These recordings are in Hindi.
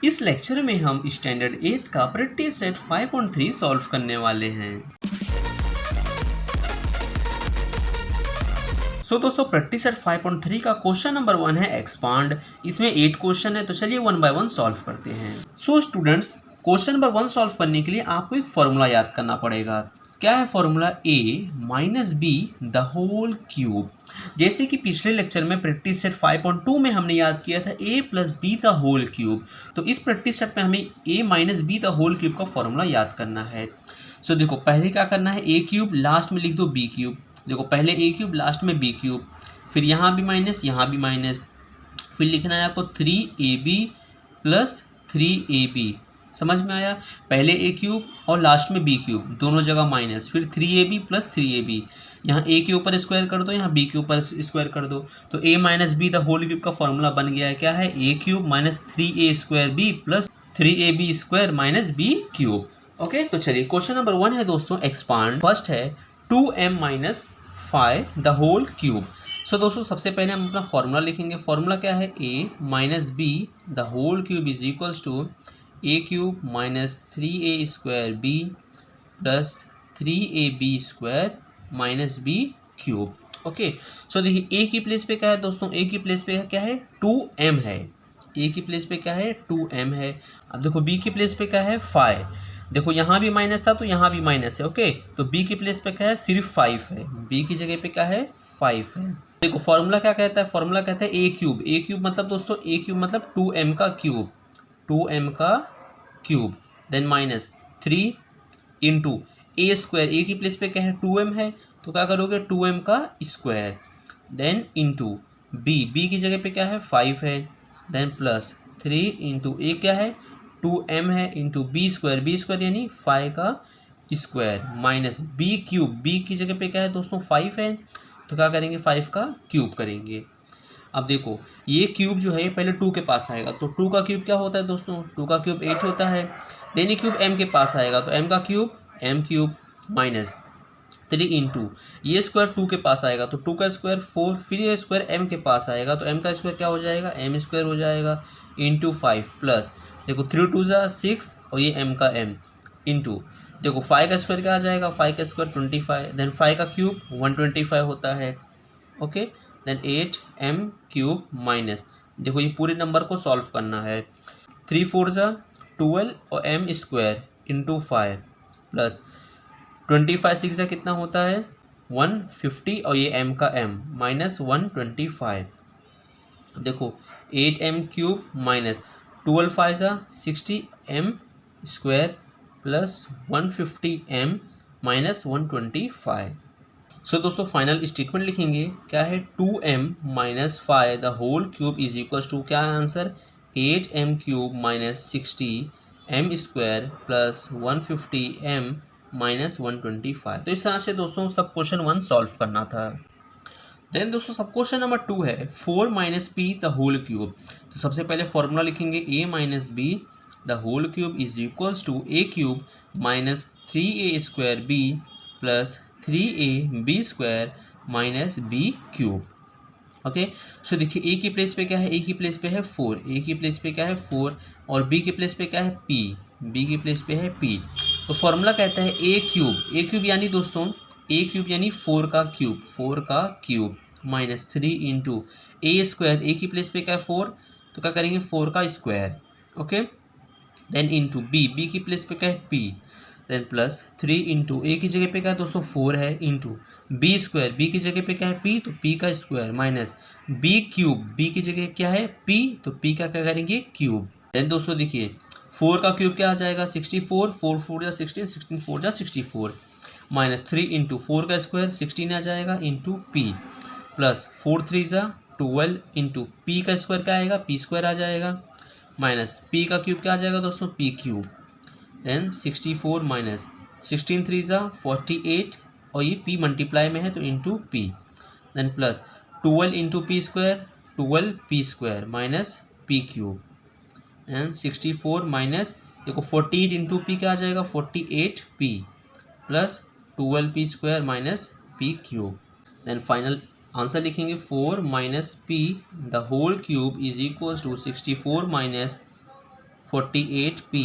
इस लेक्चर में हम स्टैंडर्ड 8 का प्रैक्टिस सेट 5.3 सॉल्व करने वाले हैं। दोस्तों प्रैक्टिस सेट 5.3 का क्वेश्चन नंबर 1 है एक्सपांड। इसमें 8 क्वेश्चन है, तो चलिए 1 बाय 1 सॉल्व करते हैं। स्टूडेंट्स, क्वेश्चन नंबर 1 सॉल्व करने के लिए आपको एक फॉर्मूला याद करना पड़ेगा। क्या है formula? a minus B the whole cube. जैसे कि पिछले लेक्चर में प्रैक्टिस सेट 5.2 में हमने याद किया था a plus b the whole cube, तो इस प्रैक्टिस सेट में हमें a minus B the whole cube का फॉर्मूला याद करना है। देखो पहले क्या करना है, a क्यूब लास्ट में लिख दो b क्यूब। देखो पहले a क्यूब लास्ट में b क्यूब, फिर यहाँ भी माइनस यहाँ भी माइनस, फिर लिखना है आपको 3ab प्लस 3ab। समझ में आया? पहले a क्यूब और लास्ट में b क्यूब, दोनों जगह माइनस, फिर 3ab प्लस 3ab। यहाँ a के ऊपर स्क्वायर कर दो, यहाँ b के ऊपर स्क्वायर कर दो, तो a minus B the whole cube का फॉर्मूला बन गया है। क्या है? a cube minus 3a square b plus 3ab square minus b cube. Okay, तो चलिए क्वेश्चन नंबर 1 है दोस्तों एक्सपांड। फर्स्ट है 2m minus 5 the whole cube. दोस्तों सबसे पहले हम अपना फॉर्मूला लिखेंगे। फॉर्मूला क्या है? a minus B the whole cube is equals to a cube minus 3a square b plus 3ab square minus b cube. Okay, देखिए a की प्लेस पे क्या है दोस्तों? a की प्लेस पे क्या है? 2m है। a की प्लेस पे क्या है? 2m है। अब देखो b की प्लेस पे क्या है? 5। देखो यहाँ भी माइनस था तो यहाँ भी माइनस है। ओके, तो b की प्लेस पे क्या है? सिर्फ 5 है। b की जगह पे क्या है? 5 है। देखो फॉर्मूला क्या कहता है? फॉर्मूला कहता है a क्यूब। a क्यूब मतलब दोस्तों, a क्यूब मतलब 2m का क्यूब, 2m का cube, then minus 3 into a square. a की प्लेस पे क्या है? 2m है, तो क्या करोगे? 2m का स्क्वायर, देन इंटू b की जगह पे क्या है? 5 है, देन प्लस 3 इंटू a क्या है? 2m है, इंटू b स्क्वायर यानी 5 का square minus b cube. b की जगह पे क्या है दोस्तों? 5 है, तो क्या करेंगे? 5 का क्यूब करेंगे। अब देखो ये क्यूब जो है पहले 2 के पास आएगा, तो 2 का क्यूब क्या होता है दोस्तों? 2 का क्यूब 8 होता है। देन ये क्यूब m के पास आएगा, तो m का cube m cube minus 3 into ये स्क्वायर 2 के पास आएगा, तो 2 का स्क्वायर 4, फिर ये स्क्वायर m के पास आएगा, तो m का स्क्वायर क्या हो जाएगा? m स्क्वायर हो जाएगा इंटू 5 प्लस देखो 3 2 जा 6 और ये m का m इंटू देखो 5 का स्क्वायर क्या आ जाएगा? 5 का स्क्वायर 25, देन 5 का क्यूब 125 होता है। Okay, then 8m cube minus देखो ये पूरे नंबर को सॉल्व करना है। 3 4 जा 12 और m स्क्वायर इंटू 5 प्लस 25 6 जा कितना होता है? 150 और ये m का m माइनस 125। देखो 8m क्यूब माइनस 12 5 जा 60m square plus 150m minus 125। दोस्तों फाइनल स्टेटमेंट लिखेंगे। क्या है? 2m minus 5 the whole cube is equal to, क्या है answer? 8m cube minus 60m square plus 150m minus 125। तो इस तरह से दोस्तों सब क्वेश्चन 1 सॉल्व करना था। देन दोस्तों सब क्वेश्चन नंबर 2 है 4 minus p the whole cube. तो सबसे पहले फॉर्मूला लिखेंगे a minus B the whole cube is equals to a cube minus 3a square b plus 3ab square minus b cube. Okay, देखिए a की प्लेस पे क्या है? a की प्लेस पे है 4, a की प्लेस पे क्या है? 4, और b की प्लेस पे क्या है? p, b की प्लेस पे है p। तो फॉर्मूला कहता है a क्यूब यानी दोस्तों a क्यूब यानी 4 का cube minus 3 into a square. a की प्लेस पे क्या है? 4, तो क्या करेंगे? 4 का square. Okay, then into b की प्लेस पे क्या है? p, then plus 3 into a की जगह पे क्या है दोस्तों? 4 है, इंटू बी स्क्वायर। बी की जगह पे क्या है? p, तो p का square minus b cube. b की जगह क्या है? p, तो p का क्या करेंगे? क्यूब। देन दोस्तों देखिए 4 का क्यूब क्या आ जाएगा? 64, 4 4 जा 16, 16 4 जा 64 माइनस 3 इंटू 4 का स्क्वायर 16 आ जाएगा इंटू p प्लस 4 3 जा 12 इंटू p का स्क्वायर क्या आएगा? p स्क्वायर आ जाएगा माइनस p का क्यूब क्या आ जाएगा दोस्तों? p cube. देन 64 माइनस 16 3 जा 48 और ये p मल्टीप्लाई में है तो into p, then plus 12 into p square 12 p square minus p cube, then 64 minus देखो 48 इंटू पी क्या आ जाएगा? 48p plus 12p square minus p cube. Then final answer लिखेंगे 4 minus p the whole cube is equals to 64 minus 48p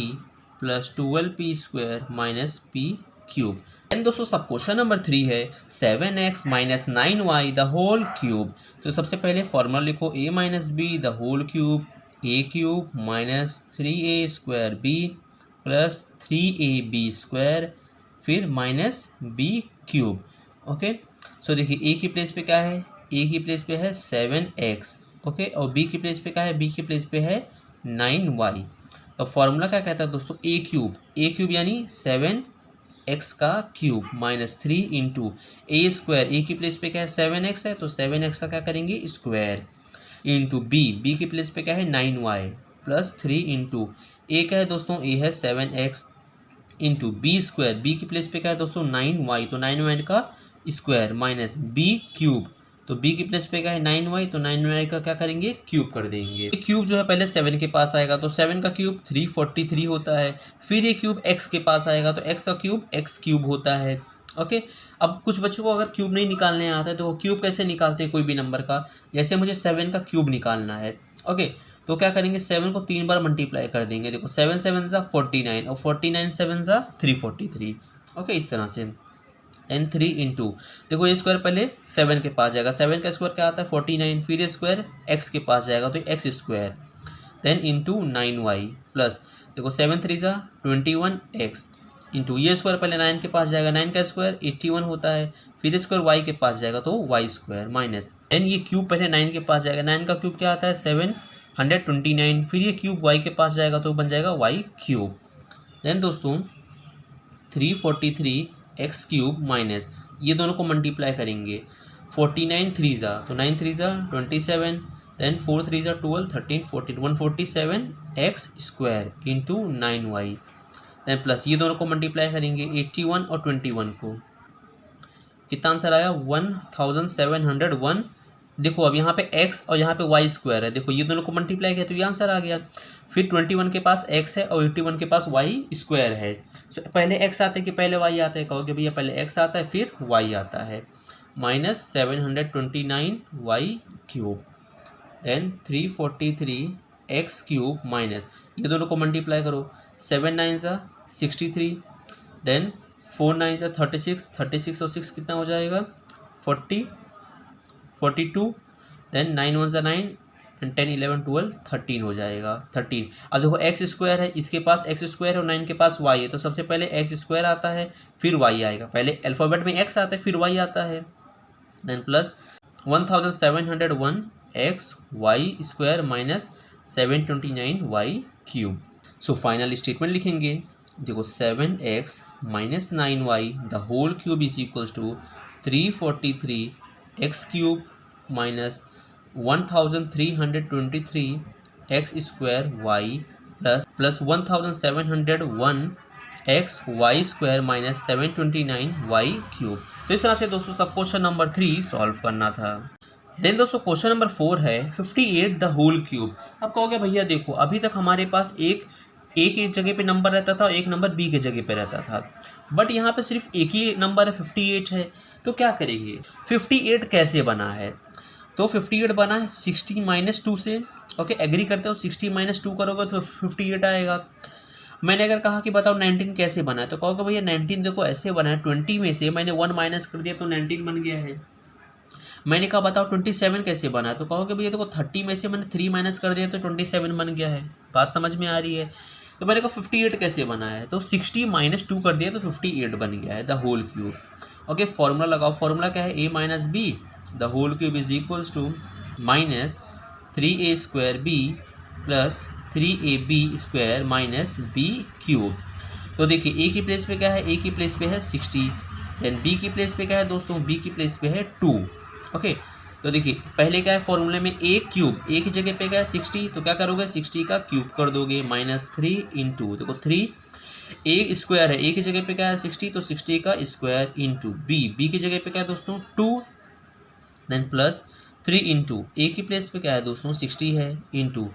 plus 12p² minus p³ and दोस्तों सब क्वेश्चन नंबर 3 है 7x minus 9y the whole cube. तो सबसे पहले फॉर्मूला लिखो a minus B the whole cube a³ minus 3a² b plus 3ab² फिर माइनस b³। ओके, सो देखिए a की प्लेस पे क्या है, a की प्लेस पे है 7x, ओके, और b की प्लेस पे क्या है, b की प्लेस पे है 9y। तो फॉर्मूला क्या कहता है दोस्तों, a³ यानी 7x का cube minus 3 into a², a की प्लेस पे क्या है 7x है तो 7x का क्या करेंगे स्क्वायर, इंटू b की प्लेस पे क्या है 9y प्लस 3 इंटू a क्या है दोस्तों, a है 7x इंटू b² b की प्लेस पे क्या है दोस्तों 9y तो 9y का स्क्वायर माइनस b³, तो b की प्लेस पे क्या है 9y तो 9y का क्या करेंगे क्यूब कर देंगे। ये क्यूब जो है पहले 7 के पास आएगा तो 7 का क्यूब 343 होता है, फिर ये क्यूब x के पास आएगा तो x का क्यूब x³ होता है। ओके, अब कुछ बच्चों को अगर क्यूब नहीं निकालने आता है तो वो क्यूब कैसे निकालते हैं कोई भी नंबर का, जैसे मुझे 7 का क्यूब निकालना है। ओके, तो क्या करेंगे 7 को 3 बार मल्टीप्लाई कर देंगे, देखो 7 7 सा 49 और 49 7 सा 343। ओके, इस तरह से एन 3 इंटू देखो ये स्क्वायर पहले 7 के पास जाएगा, 7 का स्क्वायर क्या आता है 49, फिर ये स्क्वायर x के पास जाएगा तो x² then into 9y plus देखो 7 3 सा 21x इंटू ये स्क्वायर पहले 9 के पास जाएगा, 9 का स्क्वायर 81 होता है, फिर स्क्वायर y के पास जाएगा तो y² माइनस देन ये क्यूब पहले 9 के पास जाएगा, 9 का क्यूब क्या आता है 729, फिर ये क्यूब y के पास जाएगा तो बन जाएगा y³ देन दोस्तों 343x³ माइनस ये दोनों को मल्टीप्लाई करेंगे, 49 3 ज़ा तो 9 3 ज़ा 27 देन 4 3 ज़ा 12 13 14 147x² into 9y then plus ये दोनों को मल्टीप्लाई करेंगे 81 और 21 को, कितना आंसर आया 1701। देखो अब यहाँ पे x और यहाँ पे y² है, देखो ये दोनों को मल्टीप्लाई किया तो ये आंसर आ गया। फिर 21 के पास x है और 81 के पास y² है, सो पहले x आते कि पहले y आता है, कहोगे भैया पहले x आता है फिर y आता है, minus 729y³ then 343x³ minus ये दोनों को मल्टीप्लाई करो, 7 9 सा 63 देन 4 9 सा 36 और 6 कितना हो जाएगा 42 देन 9 1 सा 9 एंड 10 11 12 13 हो जाएगा 13। अब देखो x² है, इसके पास x² है और 9 के पास y है, तो सबसे पहले x² आता है फिर y आएगा, पहले अल्फ़ाबेट में x आता है फिर y आता है, then plus 1701x minus 729y³। So final statement लिखेंगे, देखो 7x minus 9y the whole cube is equals to 343x³ minus 1323x² plus 1701xy² minus 729y³। तो इस तरह से दोस्तों सब क्वेश्चन नंबर 3 सॉल्व करना था। देन दोस्तों क्वेश्चन नंबर 4 है 58 द होल क्यूब। अब कहोगे भैया देखो अभी तक हमारे पास एक जगह पे नंबर रहता था और एक नंबर बी के जगह पे रहता था, बट यहाँ पे सिर्फ एक ही नंबर है 58 है, तो क्या करेंगे 58 कैसे बना है, तो 58 बना है 60 माइनस 2 से। ओके, एग्री करते हो 60 माइनस 2 करोगे तो 58 आएगा। मैंने अगर कहा कि बताओ 19 कैसे बना है, तो कहोगे भैया 19 देखो ऐसे बना है, 20 में से मैंने 1 माइनस कर दिया तो 19 बन गया है। मैंने कहा बताओ 27 कैसे बना है, तो कहोगे भैया देखो 30 में से मैंने 3 माइनस कर दिया तो 27 बन गया है। बात समझ में आ रही है। तो मैंने कहा 58 कैसे बना है, तो 60 माइनस 2 कर दिया तो 58 बन गया है the whole cube. Okay, formula लगाओ, फॉर्मूला क्या है a minus B the whole cube is equals to minus 3a² b plus 3ab² minus b³। तो देखिए a की प्लेस पे क्या है, a की प्लेस पे है 60, देन b की प्लेस पे क्या है दोस्तों, b की प्लेस पे है 2। ओके, तो देखिए पहले क्या है फॉर्मूले में a क्यूब, a की जगह पे क्या है 60, तो क्या करोगे 60 का क्यूब कर दोगे माइनस 3 इंटू देखो 3 a² है, a की जगह पे क्या है 60 तो 60 का स्क्वायर इंटू b की जगह पे क्या है दोस्तों 2 देन प्लस 3 इंटू a की प्लेस पे क्या है दोस्तों 60 है इंटू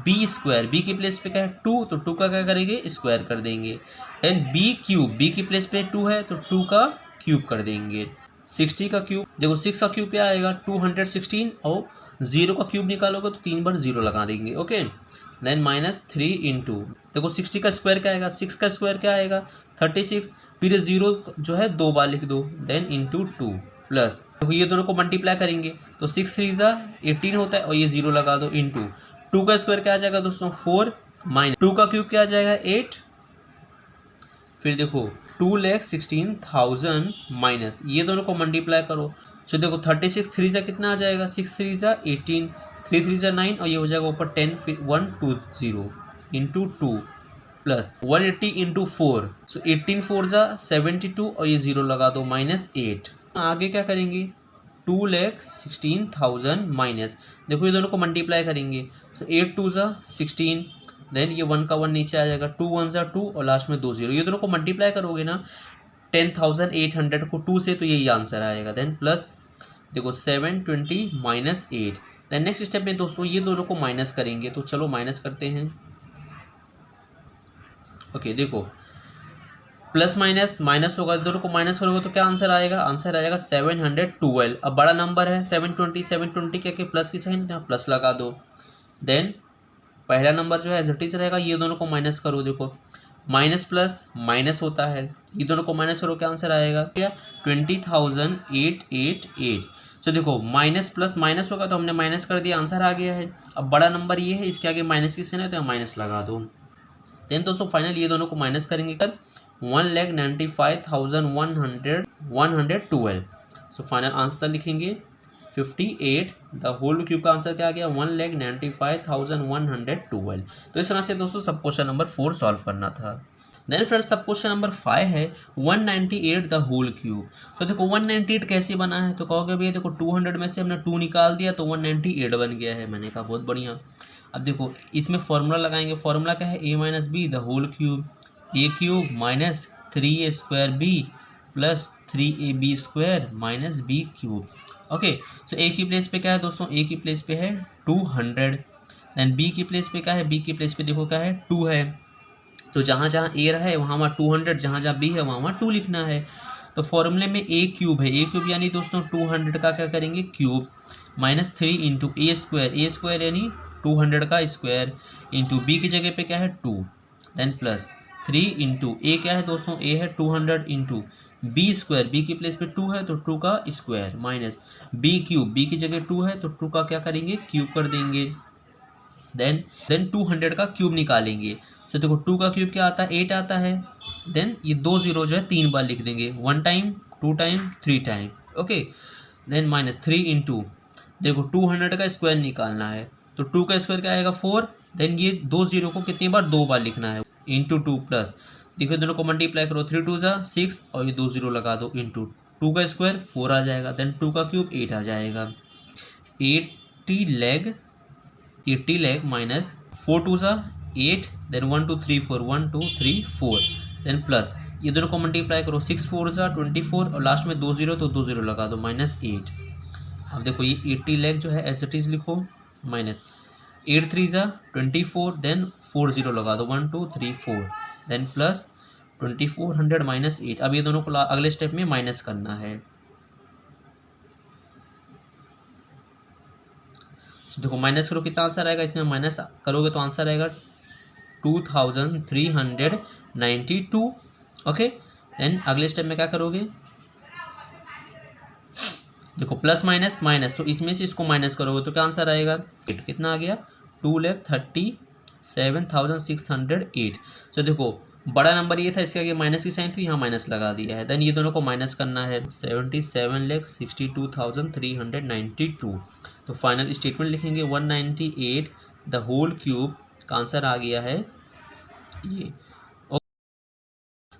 b² b की प्लेस पे क्या है 2 तो 2 का क्या करेंगे स्क्वायर कर देंगे, देन b³ b की प्लेस पे 2 है तो 2 का क्यूब कर देंगे। 60 का क्यूब देखो 6 का क्यूब क्या आएगा 216 और 0 का क्यूब निकालोगे तो 3 बार 0 लगा देंगे। ओके, देन माइनस 3 इंटू, देखो 60 का स्क्वायर क्या आएगा, 6 का स्क्वायर क्या आएगा 36, फिर 0 जो है 2 बार लिख दो, देन इंटू 2 प्लस, देखो ये दोनों को मल्टीप्लाई करेंगे तो 6 3 ज़ा 18 होता है और ये 0 लगा दो इंटू 2 का स्क्वायर क्या आ जाएगा दोस्तों 4, माइनस 2 का क्यूब क्या आ जाएगा 8, फिर देखो 2,16,000 माइनस ये दोनों को मल्टीप्लाई करो, तो देखो 36 3 ज़ा कितना आ जाएगा, 6 3 ज़ा 18, 3 3 ज़ा 9 और ये हो जाएगा ऊपर 10, फिर 120 इंटू 2 प्लस 180 इंटू 4, सो 18 4 ज़ा 72 और ये 0 लगा दो माइनस 8। आगे क्या करेंगे 2,16,000 माइनस, देखो ये दोनों को मल्टीप्लाई करेंगे तो 8 2 ज़ा 16, देन ये 1 का 1 नीचे आ जाएगा, 2 1 ज़ा 2 और लास्ट में 2 0, ये दोनों को मल्टीप्लाई करोगे ना 10,800 को 2 से तो यही आंसर आएगा, देन प्लस देखो 720 माइनस 8। देन नेक्स्ट स्टेप में दोस्तों ये दोनों को माइनस करेंगे, तो चलो माइनस करते हैं। ओके देखो प्लस माइनस माइनस होगा, दोनों को माइनस करोगे तो क्या आंसर आएगा, आंसर आएगा 712। अब बड़ा नंबर है 720 क्या कि प्लस की साइन यहाँ प्लस लगा दो, देन पहला नंबर जो है एज इट इज रहेगा, ये दोनों को माइनस करो, देखो माइनस प्लस माइनस होता है, ये दोनों को माइनस करो क्या आंसर आएगा क्या 20,888। तो देखो माइनस प्लस माइनस होगा तो हमने माइनस कर दिया, आंसर आ गया है। अब बड़ा नंबर ये है, इसके आगे माइनस की साइन है तो यहाँ माइनस लगा दो। देन दोस्तों फाइनल ये दोनों को माइनस करेंगे कर 1,95,112। सो फाइनल आंसर लिखेंगे 58, द होल क्यूब का आंसर क्या आ गया 1,95,112। तो इस तरह से दोस्तों सब क्वेश्चन नंबर 4 सॉल्व करना था। देन फ्रेंड्स सब क्वेश्चन नंबर 5 है 198 द होल क्यूब। तो देखो 198 कैसे बना है, तो कहोगे भैया देखो 200 में से हमने 2 निकाल दिया तो 198 बन गया है। मैंने कहा बहुत बढ़िया। अब देखो इसमें फॉर्मूला लगाएंगे, फॉर्मूला क्या है a minus B the whole cube, A cube minus 3a square B plus 3ab square minus B cube. Okay so A की प्लेस पे क्या है दोस्तों, ए की प्लेस पे है 200, देन बी की प्लेस पे क्या है, बी की प्लेस पे देखो क्या है 2 है, तो जहाँ जहाँ ए रहा है वहाँ वहाँ 200, जहाँ जहाँ बी है वहाँ वहाँ 2 लिखना है। तो फॉर्मूले में ए क्यूब है, ए क्यूब यानी दोस्तों 200 का क्या करेंगे क्यूब माइनस 3 इंटू ए स्क्वायर यानी 200 का स्क्वायर इंटू बी की जगह पे क्या है 2, देन प्लस 3 इंटू ए क्या है दोस्तों, ए है 200 इंटू बी स्क्वायर, बी की प्लेस पे 2 है तो 2 का square minus B cube, b की जगह 2 है तो 2 का क्या करेंगे क्यूब कर देंगे, देन 200 का क्यूब निकालेंगे। तो देखो 2 का क्यूब क्या आता है 8 आता है, देन ये 2 0 जो है 3 बार लिख देंगे, 1 time 2 time 3 time. Okay then minus 3 into देखो 200 का स्क्वायर निकालना है तो 2 का स्क्वायर क्या आएगा 4, देन ये 2 0 को कितनी बार 2 बार लिखना है इंटू 2 प्लस देखो दोनों को मल्टीप्लाई करो 3 2 ज़ा 6 और ये 2 0 लगा दो इंटू 2 का स्क्वायर 4 आ जाएगा, देन 2 का क्यूब 8 आ जाएगा, 80 लैग माइनस 4 2 ज़ा 8, देन 1 2 3 4 1 2 3 4, देन प्लस ये दोनों को मल्टीप्लाई करो 6 4 ज़ा 24 और लास्ट में 2 0 तो 2 0 लगा दो माइनस 8। अब देखो ये 80 लैग जो है एज इट इज़ लिखो माइनस 8 3 ज़ा 24, देन 4 0 लगा दो 1 2 3 4, देन प्लस 2400 माइनस 8। अब ये दोनों को अगले स्टेप में माइनस करना है। तो देखो माइनस करो कितना आंसर आएगा, इसमें माइनस करोगे तो आंसर आएगा 2392। ओके देन अगले स्टेप में क्या करोगे, देखो प्लस माइनस माइनस, तो इसमें से इसको माइनस करोगे तो क्या आंसर आएगा, कितना आ गया 2,37,608। तो देखो बड़ा नंबर ये था, इसके आगे माइनस की साइन थी, यहाँ माइनस लगा दिया है, देन ये दोनों को माइनस करना है 77,62,392। तो फाइनल स्टेटमेंट लिखेंगे 198 द होल क्यूब का आंसर आ गया है ये।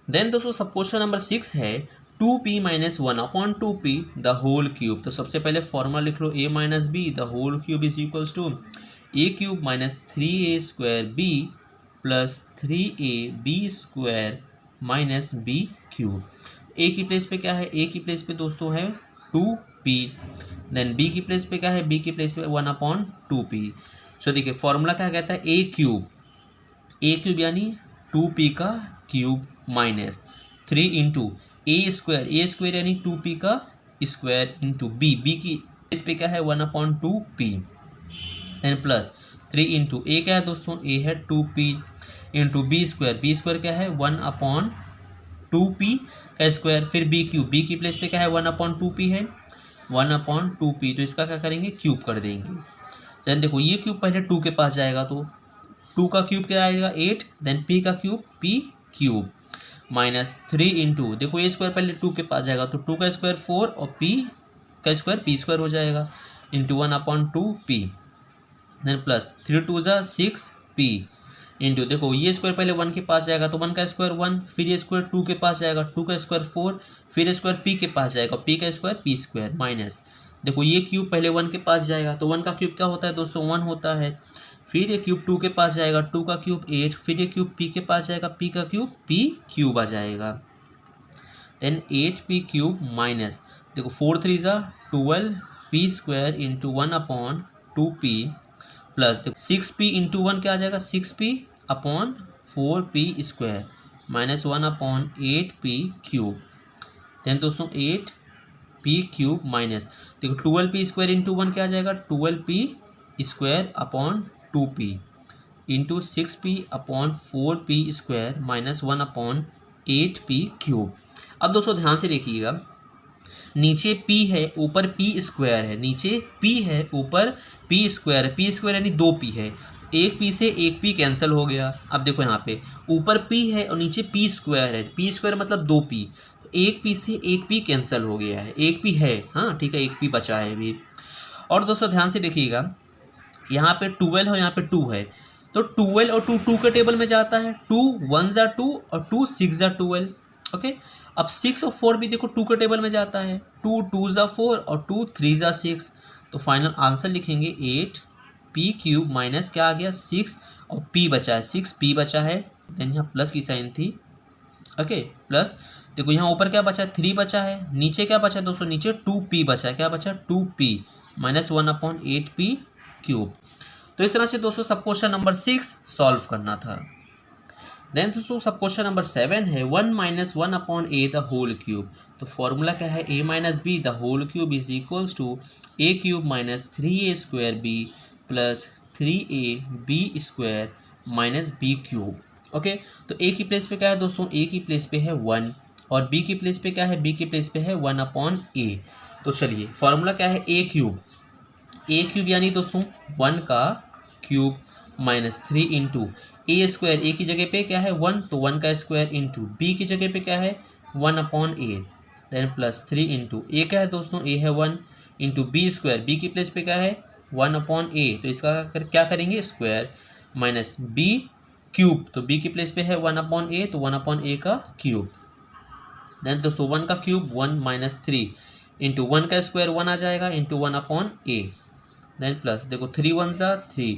देन दोस्तों सब क्वेश्चन नंबर 6 है 2p minus 1/2p the whole cube. तो सबसे पहले फॉर्मूला लिख लो a minus B the whole cube is equals to A cube minus 3a square B plus 3ab square minus B cube. A की प्लेस पे क्या है, ए की प्लेस पे दोस्तों है 2p, देन बी की प्लेस पे क्या है, बी की प्लेस पे 1/2p। सो देखिए फॉर्मूला क्या कहता है ए क्यूब यानी 2p का क्यूब माइनस 3 इंटू ए स्क्वायर यानी 2p का स्क्वायर इंटू बी की प्लेस पे क्या है 1/2p, देन प्लस 3 इंटू ए क्या है दोस्तों, ए है 2p इंटू बी स्क्वायर क्या है 1/2p का स्क्वायर, फिर बी क्यूब, बी की प्लेस पे क्या है 1/2p है 1/2p, तो इसका क्या करेंगे क्यूब कर देंगे। देन देखो ये क्यूब पहले 2 के पास जाएगा तो 2 का क्यूब क्या आएगा 8, देन p का cube p cube minus 3 into देखो ए स्क्वायर पहले 2 के पास जाएगा तो 2 का स्क्वायर 4 और p का स्क्वायर p स्क्वायर हो जाएगा इंटू 1/2p, देन प्लस 3 2 ज़ा 6p इंटू देखो ये स्क्वायर पहले 1 के पास जाएगा तो 1 का स्क्वायर 1, फिर ये स्क्वायर 2 के पास जाएगा 2 का स्क्वायर 4, फिर स्क्वायर p के पास जाएगा p का स्क्वायर p स्क्वायर माइनस देखो ये क्यूब पहले 1 के पास जाएगा तो 1 का क्यूब क्या होता है दोस्तों 1 होता है, फिर ये क्यूब 2 के पास जाएगा 2 का क्यूब 8, फिर ये क्यूब p के पास जाएगा p का क्यूब p क्यूब आ जाएगा, देन 8p क्यूब माइनस देखो 4 3 ज़ा 12p square into 1/2p plus देखो 6p इंटू 1 क्या आ जाएगा 6p/4p square minus 1/8p cube, then दोस्तों 8p क्यूब माइनस देखो 12p स्क्वायर इंटू 1 क्या आ जाएगा 12p square upon 2p into 6p/4p square minus 1/8p cube. अब दोस्तों ध्यान से देखिएगा, नीचे p है ऊपर p स्क्वायर है, नीचे p है ऊपर p स्क्वायर है, p स्क्वायर यानी 2p है, एक p से एक p कैंसिल हो गया। अब देखो यहाँ पे ऊपर p है और नीचे p स्क्वायर है, p स्क्वायर मतलब 2p, एक p से एक p कैंसिल हो गया है, एक p है, हाँ ठीक है एक p बचा है अभी। और दोस्तों ध्यान से देखिएगा यहाँ पे 12 है यहाँ पे 2 है, तो 12 और 2 के टेबल में जाता है, 2 1 ज़ा 2 और 2 6 ज़ा 12, ओके। अब 6 और 4 भी देखो 2 के टेबल में जाता है, 2 2 ज़ा 4 और 2 3 ज़ा 6, तो फाइनल आंसर लिखेंगे 8p क्यूब माइनस क्या आ गया 6 और p बचा है 6p बचा है, देन यहाँ प्लस की साइन थी, ओके प्लस देखो यहाँ ऊपर क्या बचा है 3 बचा है, नीचे क्या बचा है दोस्तों नीचे 2p बचा है, क्या बचा 2p माइनस 1/8p क्यूब। तो इस तरह से दोस्तों सब क्वेश्चन नंबर 6 सॉल्व करना था। देन दोस्तों सब क्वेश्चन नंबर 7 है 1 minus 1/a the whole cube. तो फॉर्मूला क्या है a minus B the whole cube is equals to a cube minus 3a square b plus 3ab square minus b cube, okay. तो a की प्लेस पे क्या है दोस्तों a की प्लेस पे है 1 और b की प्लेस पे क्या है b की प्लेस पे है 1/a। तो चलिए फॉर्मूला क्या है a क्यूब यानी दोस्तों 1 का क्यूब माइनस 3 इंटू ए स्क्वायर, ए की जगह पे क्या है 1 तो 1 का स्क्वायर इंटू बी की जगह पे क्या है 1/a, देन प्लस 3 इंटू ए क्या है दोस्तों ए है 1 इंटू बी स्क्वायर, बी की प्लेस पे क्या है 1/a, तो इसका क्या करेंगे स्क्वायर माइनस बी क्यूब, तो बी की प्लेस पे है 1/a तो 1/a का क्यूब, देन दोस्तों 1 का क्यूब 1 माइनस 3 इंटू 1 का स्क्वायर 1 आ जाएगा इंटू 1/a, देन प्लस देखो 3 1 ज़ा 3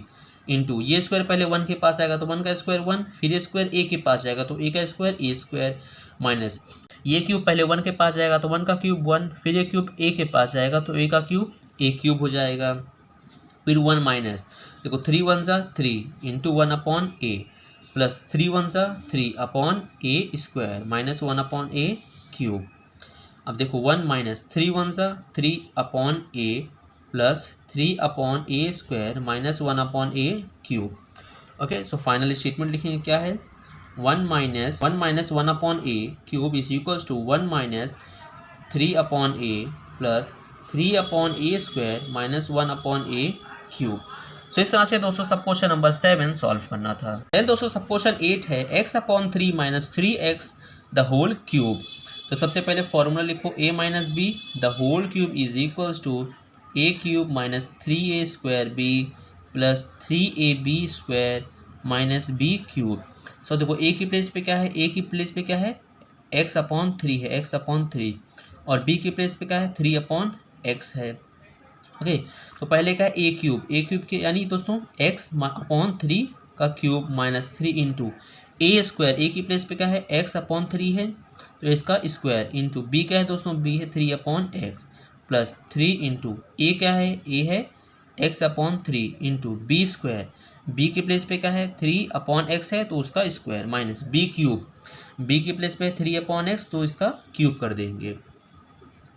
इंटू ये स्क्वायर पहले 1 के पास आएगा तो 1 का स्क्वायर 1, फिर ये स्क्वायर ए के पास जाएगा तो ए का स्क्वायर ए स्क्वायर माइनस ये क्यूब पहले 1 के पास जाएगा तो 1 का क्यूब 1, फिर ये क्यूब ए के पास जाएगा तो ए का क्यूब ए क्यूब हो जाएगा, फिर 1 माइनस देखो 3 1 ज़ा 3 इंटू 1/a प्लस 3 1 ज़ा 3/a square minus 1/a cube. अब देखो 1 माइनस 3 1 ज़ा 3/a plus 3/a square minus 1/a cube, okay. So final statement लिखेंगे क्या है 1 minus 1/a cube is equals to 1 minus 3/a plus 3/a square minus 1/a cube. So इस तरह से दोस्तों सब क्वेश्चन नंबर 7 सॉल्व करना था। देन दोस्तों सब क्वेश्चन 8 है x/3 minus 3x the whole cube. तो सबसे पहले फॉर्मूला लिखो a minus B the whole cube is equals to a cube minus 3a square b plus 3ab square minus b cube. So देखो a की प्लेस पे क्या है a की प्लेस पे क्या है x/3 है x/3 और b की प्लेस पे क्या है 3/x है, ओके। तो पहले क्या है a क्यूब के यानी दोस्तों x/3 का cube minus 3 into a square, a की प्लेस पे क्या है x/3 है तो इसका स्क्वायर इंटू b क्या है दोस्तों b है 3/x प्लस 3 इंटू ए क्या है ए है x/3 into b square, b की प्लेस पे क्या है 3/x है तो उसका square minus B cube, b की प्लेस पे 3/x तो इसका क्यूब कर देंगे।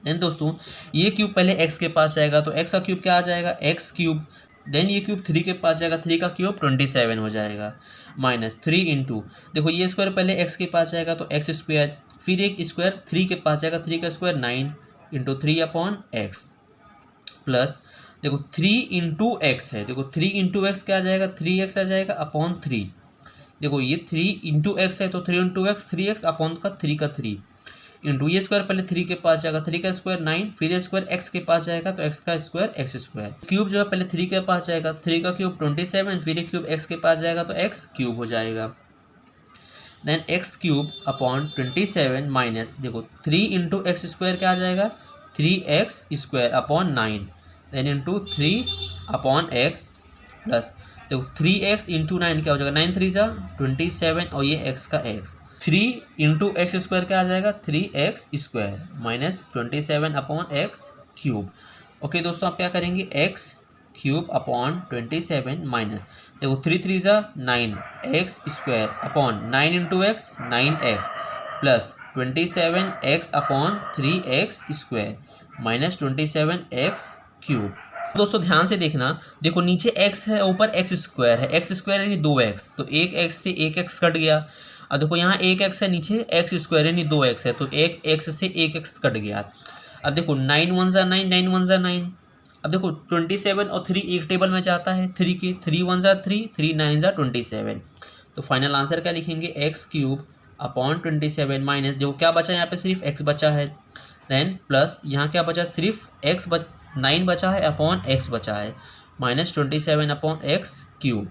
देन दोस्तों ये क्यूब पहले x के पास जाएगा तो x का क्यूब क्या आ जाएगा x क्यूब देन ये क्यूब 3 के पास जाएगा, 3 का क्यूब 27 हो जाएगा, माइनस 3 इंटू, देखो ये स्क्वायर पहले एक्स के पास जाएगा तो एक्स स्क्वायर, फिर एक स्क्वायर 3 के पास जाएगा, 3 का square 9 into 3 upon x, plus देखो 3 इंटू एक्स है, देखो 3 इंटू एक्स क्या आ जाएगा, 3x आ जाएगा अपॉन 3, देखो ये 3 इंटू एक्स है तो 3 इंटू एक्स 3x अपॉन का 3 का 3 इंटू ये स्क्वायर पहले 3 के पास जाएगा, 3 का स्क्वायर 9, फिर ये स्क्वायर x के पास जाएगा तो x का स्क्वायर एक्स स्क्वायर, क्यूब जो है पहले 3 के पास जाएगा, 3 का क्यूब 27, फिर ये क्यूब x के पास जाएगा तो x क्यूब हो जाएगा, then x cube upon 27 minus देखो 3 इंटू एक्स स्क्वायर क्या आ जाएगा, 3x square upon 9, then into 3 upon x, plus देखो 3x इंटू 9 क्या हो जाएगा, 9 3 जा 27 और ये x का x, 3 इंटू एक्स स्क्वायर क्या आ जाएगा, 3x square minus 27 upon x cube. Okay दोस्तों, आप क्या करेंगे, x क्यूब अपॉन 27 माइनस देखो 3 3 जा 9 x square upon 9 into x 9x plus 27x upon 3x square minus 27x cube. दोस्तों ध्यान से देखना, देखो नीचे x है ऊपर x स्क्वायर है, x स्क्वायर यानी 2x, तो एक x से एक x कट गया। अब देखो यहाँ एक x है, नीचे x स्क्वायर यानी 2x है, तो एक x से एक x कट गया। अब देखो 9 1 जा 9, 9 1 जा 9। अब देखो 27 और 3 एक टेबल में जाता है 3 के, 3 1 जा 3, 3 9 जा 27। तो फाइनल आंसर क्या लिखेंगे, एक्स क्यूब अपॉन 27 माइनस देखो क्या बचा, यहाँ पे सिर्फ x बचा है, देन प्लस यहाँ क्या बचा, सिर्फ x 9 बचा है अपॉन x बचा है, minus 27 upon x cube.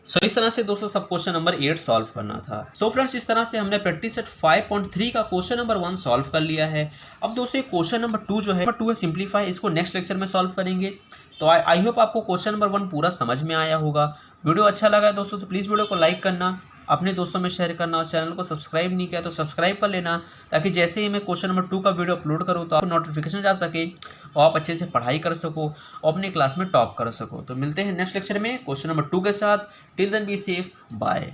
So इस तरह से दोस्तों सब क्वेश्चन नंबर 8 सॉल्व करना था। सो फ्रेंड्स इस तरह से हमने प्रैक्टिस सेट 5.3 का क्वेश्चन नंबर 1 सॉल्व कर लिया है। अब दोस्तों ये क्वेश्चन नंबर 2 जो है सिंप्लीफाई, इसको नेक्स्ट लेक्चर में सॉल्व करेंगे। तो आई होप आपको क्वेश्चन नंबर 1 पूरा समझ में आया होगा। वीडियो अच्छा लगा है दोस्तों तो प्लीज़ वीडियो को लाइक करना, अपने दोस्तों में शेयर करना, और चैनल को सब्सक्राइब नहीं किया तो सब्सक्राइब कर लेना, ताकि जैसे ही मैं क्वेश्चन नंबर 2 का वीडियो अपलोड करूँ तो आपको नोटिफिकेशन जा सके और आप अच्छे से पढ़ाई कर सको और अपनी क्लास में टॉप कर सको। तो मिलते हैं नेक्स्ट लेक्चर में क्वेश्चन नंबर 2 के साथ। Till then be safe, bye.